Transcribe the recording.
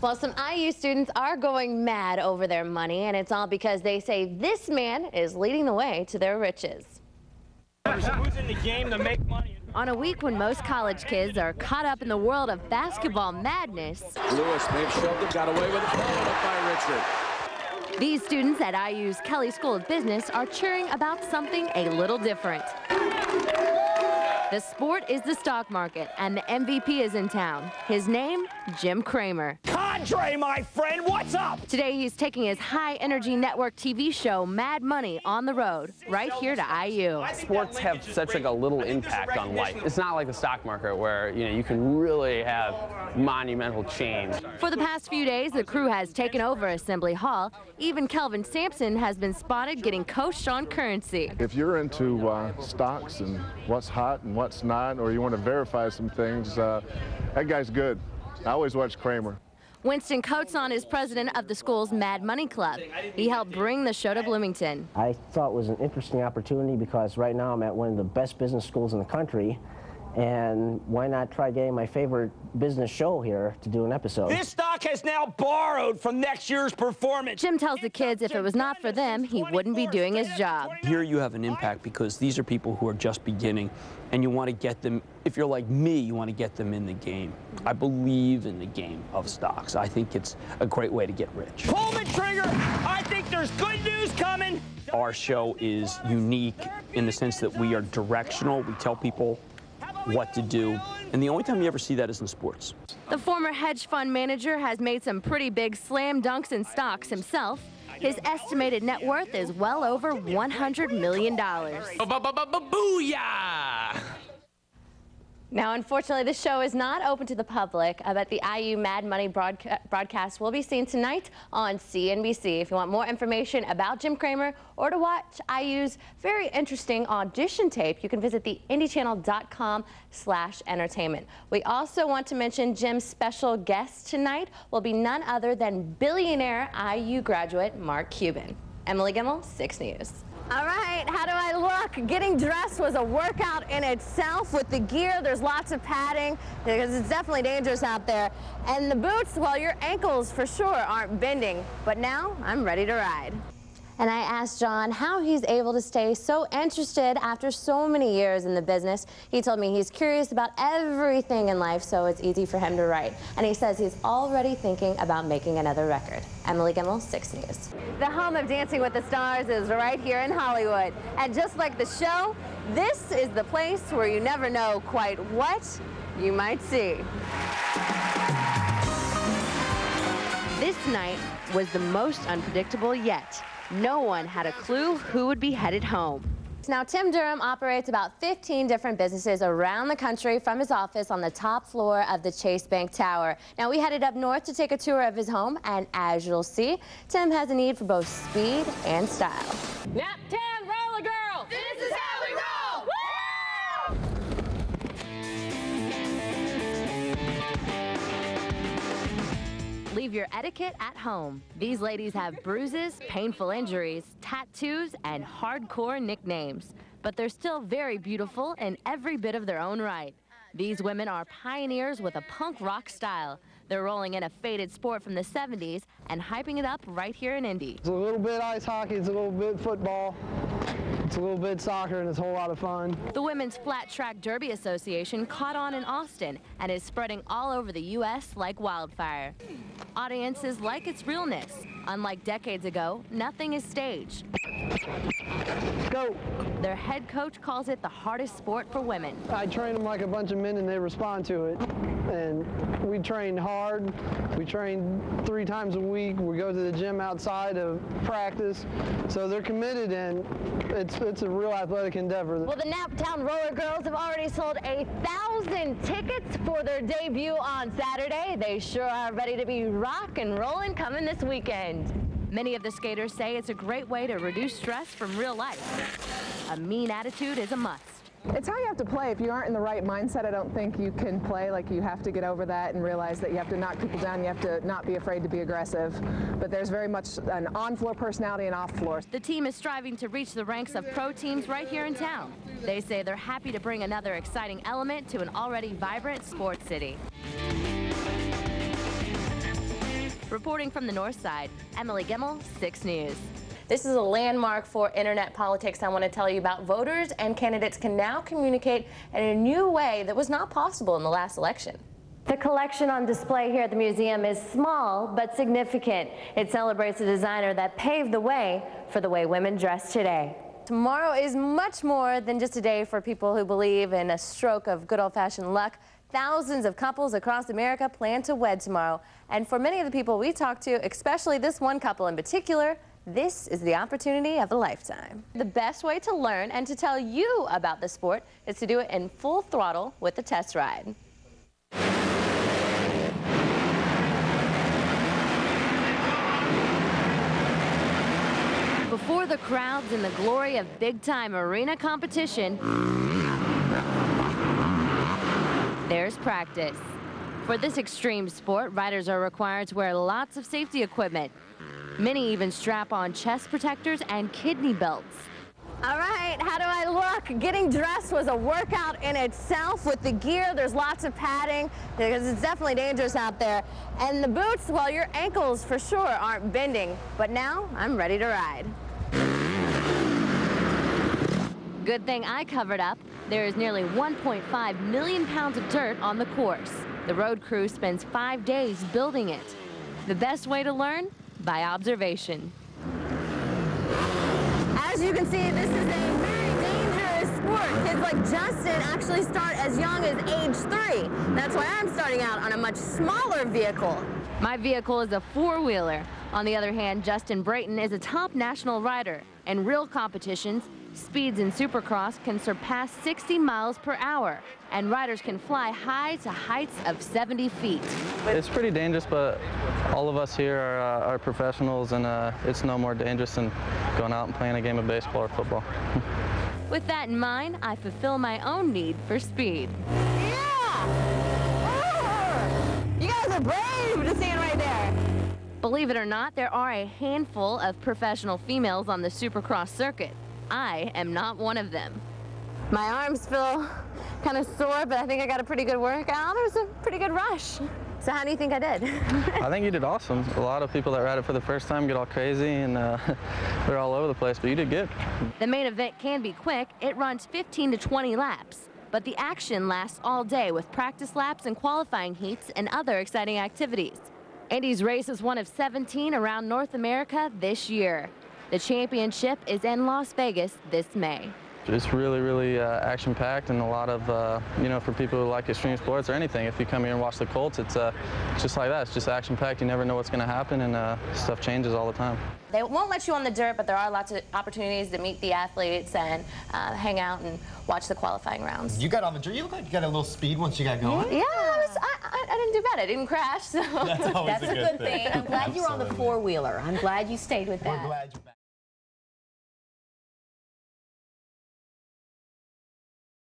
Well, some IU students are going mad over their money, and it's all because they say this man is leading the way to their riches. Who's in the game to make money? On a week when most college kids are caught up in the world of basketball madness, Lewis may have shoved him, got away with it, followed up by Richard. these students at IU's Kelly School of Business are cheering about something a little different. The sport is the stock market, and the MVP is in town. His name, Jim Cramer. Cadre, my friend, what's up? Today, he's taking his high-energy network TV show, Mad Money, on the road, right here to IU. Sports have such a little impact on life. It's not like the stock market where, you can really have monumental change. For the past few days, the crew has taken over Assembly Hall. Even Kelvin Sampson has been spotted getting coached on currency. If you're into stocks and what's hot and what's not, or you want to verify some things, that guy's good. I always watch Cramer. Winston Coateson is president of the school's Mad Money Club. He helped bring the show to Bloomington. I thought it was an interesting opportunity because right now I'm at one of the best business schools in the country, and why not try getting my favorite business show here to do an episode? This stock has now borrowed from next year's performance. Jim tells the kids if it was not for them, he wouldn't be doing his job. Here you have an impact because these are people who are just beginning, and you want to get them, if you're like me, you want to get them in the game. I believe in the game of stocks. I think it's a great way to get rich. Pull the trigger! I think there's good news coming! Our show is unique in the sense that we are directional. We tell people what to do, and the only time you ever see that is in sports. The former hedge fund manager has made some pretty big slam dunks in stocks himself. His estimated net worth is well over $100 million. Booyah! Now, unfortunately, the show is not open to the public, but the IU Mad Money broadcast will be seen tonight on CNBC. If you want more information about Jim Cramer or to watch IU's very interesting audition tape, you can visit the IndyChannel.com/entertainment. We also want to mention Jim's special guest tonight will be none other than billionaire IU graduate Mark Cuban. Emily Gimmel, 6 News. All right, how do I look? Getting dressed was a workout in itself. With the gear, there's lots of padding because it's definitely dangerous out there. And the boots, well, your ankles for sure aren't bending. But now I'm ready to ride. And I asked John how he's able to stay so interested after so many years in the business. He told me he's curious about everything in life, so it's easy for him to write. And he says he's already thinking about making another record. Emily Gimmel, 6 News. The home of Dancing with the Stars is right here in Hollywood. And just like the show, this is the place where you never know quite what you might see. This night was the most unpredictable yet. No one had a clue who would be headed home. Now, Tim Durham operates about 15 different businesses around the country from his office on the top floor of the Chase Bank Tower. Now, we headed up north to take a tour of his home, and as you'll see, Tim has a need for both speed and style. Naptown Roller Girl! This is how we roll! Leave your etiquette at home. These ladies have bruises, painful injuries, tattoos, and hardcore nicknames. But they're still very beautiful in every bit of their own right. These women are pioneers with a punk rock style. They're rolling in a faded sport from the 70s and hyping it up right here in Indy. It's a little bit ice hockey, it's a little bit football, it's a little bit soccer, and it's a whole lot of fun. The Women's Flat Track Derby Association caught on in Austin and is spreading all over the U.S. like wildfire. Audiences like its realness. Unlike decades ago, nothing is staged. Go! Their head coach calls it the hardest sport for women. I train them like a bunch of men and they respond to it. And we train hard. We train 3 times a week. We go to the gym outside of practice. So they're committed, and it's a real athletic endeavor. Well, the Naptown Roller Girls have already sold 1,000 tickets for their debut on Saturday. They sure are ready to be rock and rolling coming this weekend. Many of the skaters say it's a great way to reduce stress from real life. A mean attitude is a must. It's how you have to play. If you aren't in the right mindset, I don't think you can play. Like, you have to get over that and realize that you have to knock people down. You have to not be afraid to be aggressive. But there's very much an on-floor personality and off-floor. The team is striving to reach the ranks of pro teams right here in town. They say they're happy to bring another exciting element to an already vibrant sports city. Reporting from the north side, Emily Gimmel, 6 News. This is a landmark for internet politics. I want to tell you about. Voters and candidates can now communicate in a new way that was not possible in the last election. The collection on display here at the museum is small but significant. It celebrates a designer that paved the way for the way women dress today. Tomorrow is much more than just a day for people who believe in a stroke of good old-fashioned luck. Thousands of couples across America plan to wed tomorrow. And for many of the people we talk to, especially this one couple in particular, this is the opportunity of a lifetime. The best way to learn and to tell you about the sport is to do it in full throttle with the test ride. Before the crowds and the glory of big-time arena competition, there's practice. For this extreme sport, riders are required to wear lots of safety equipment. Many even strap on chest protectors and kidney belts. All right, how do I look? Getting dressed was a workout in itself. With the gear, there's lots of padding because it's definitely dangerous out there. And the boots, well, your ankles for sure aren't bending. But now I'm ready to ride. Good thing I covered up. There is nearly 1.5 million pounds of dirt on the course. The road crew spends 5 days building it. The best way to learn? By observation. As you can see, this is a very dangerous sport. Kids like Justin actually start as young as age 3. That's why I'm starting out on a much smaller vehicle. My vehicle is a 4-wheeler. On the other hand, Justin Brayton is a top national rider. In real competitions, speeds in Supercross can surpass 60 miles per hour, and riders can fly high to heights of 70 feet. It's pretty dangerous, but all of us here are professionals, and it's no more dangerous than going out and playing a game of baseball or football. With that in mind, I fulfill my own need for speed. Yeah! You guys are brave to stand right there. Believe it or not, there are a handful of professional females on the Supercross circuit. I am not one of them. My arms feel kind of sore, but I think I got a pretty good workout. It was a pretty good rush. So how do you think I did? I think you did awesome. A lot of people that ride it for the first time get all crazy and they're all over the place, but you did good. The main event can be quick. It runs 15 to 20 laps. But the action lasts all day with practice laps and qualifying heats and other exciting activities. Indy's race is one of 17 around North America this year. The championship is in Las Vegas this May. It's really, really action-packed, and a lot of, for people who like extreme sports or anything, if you come here and watch the Colts, it's just like that. It's just action-packed. You never know what's going to happen, and stuff changes all the time. They won't let you on the dirt, but there are lots of opportunities to meet the athletes and hang out and watch the qualifying rounds. You got on the dirt. You look like you got a little speed once you got going. Yeah, I didn't do bad. I didn't crash. So. That's always That's a good thing. I'm glad you were on the 4-wheeler. I'm glad you stayed with that. We're glad you